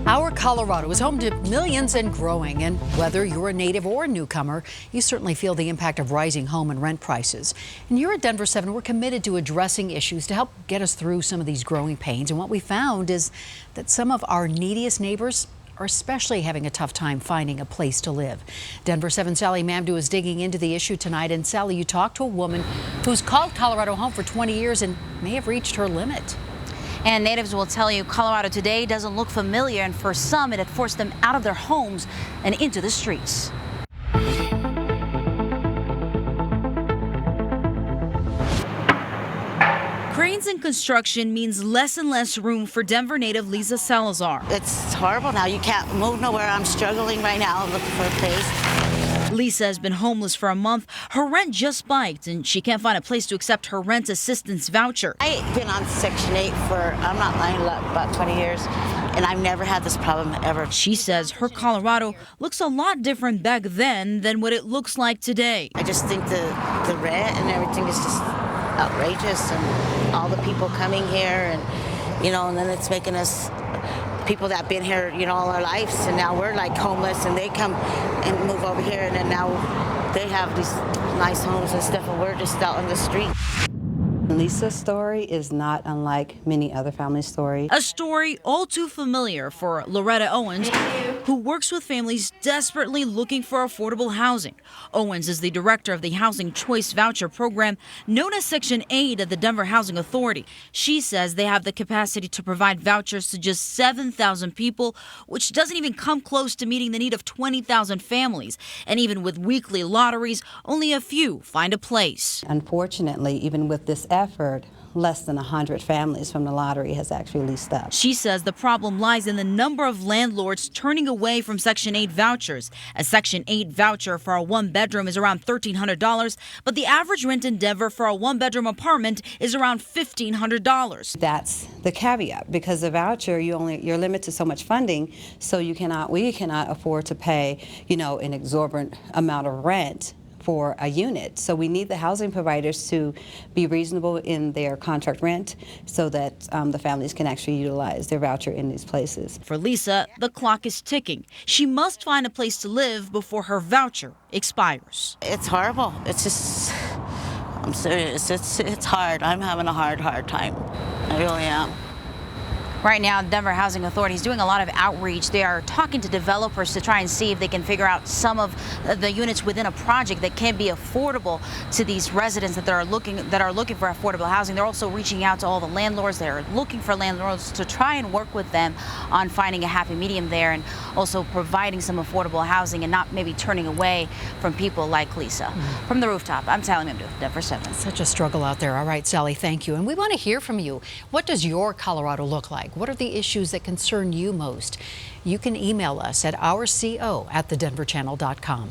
Our Colorado is home to millions and growing, and whether you're a native or a newcomer, you certainly feel the impact of rising home and rent prices. And here at Denver 7, we're committed to addressing issues to help get us through some of these growing pains. And what we found is that some of our neediest neighbors are especially having a tough time finding a place to live. Denver 7 Sally Mamdou is digging into the issue tonight. And Sally, you talked to a woman who's called Colorado home for 20 years and may have reached her limit. And natives will tell you Colorado today doesn't look familiar, and for some it had forced them out of their homes and into the streets. Cranes and construction means less and less room for Denver native Lisa Salazar. It's horrible now. You can't move nowhere. I'm struggling right now looking for a place. Lisa has been homeless for a month. Her rent just spiked, and she can't find a place to accept her rent assistance voucher. I've been on Section 8 for, I'm not lying, about 20 years, and I've never had this problem ever. She says her Colorado looks a lot different back then than what it looks like today. I just think the rent and everything is just outrageous, and all the people coming here, and and then it's making us people that been here, all our lives, and now we're like homeless, and they come and move over here, and then now they have these nice homes and stuff, and we're just out on the street. Lisa's story is not unlike many other family stories. A story all too familiar for Loretta Owens, who works with families desperately looking for affordable housing. Owens is the director of the Housing Choice Voucher Program, known as Section 8 at the Denver Housing Authority. She says they have the capacity to provide vouchers to just 7,000 people, which doesn't even come close to meeting the need of 20,000 families. And even with weekly lotteries, only a few find a place. Unfortunately, even with this effort, less than 100 families from the lottery has actually leased up. She says the problem lies in the number of landlords turning away from Section 8 vouchers. A Section 8 voucher for a one-bedroom is around $1,300, but the average rent in Denver for a one-bedroom apartment is around $1,500. That's the caveat, because the voucher, you're limited to so much funding, so we cannot afford to pay, an exorbitant amount of rent for a unit. So we need the housing providers to be reasonable in their contract rent so that the families can actually utilize their voucher in these places. For Lisa, the clock is ticking. She must find a place to live before her voucher expires. It's horrible. It's just, I'm serious. It's hard. I'm having a hard time. I really am. Right now, Denver Housing Authority is doing a lot of outreach. They are talking to developers to try and see if they can figure out some of the units within a project that can be affordable to these residents that are looking for affordable housing. They're also reaching out to all the landlords. They're looking for landlords to try and work with them on finding a happy medium there, and also providing some affordable housing and not maybe turning away from people like Lisa. From the rooftop, I'm Sally Mamdou, Denver 7. Such a struggle out there. All right, Sally, thank you. And we want to hear from you. What does your Colorado look like? What are the issues that concern you most? You can email us at ourco@thedenverchannel.com.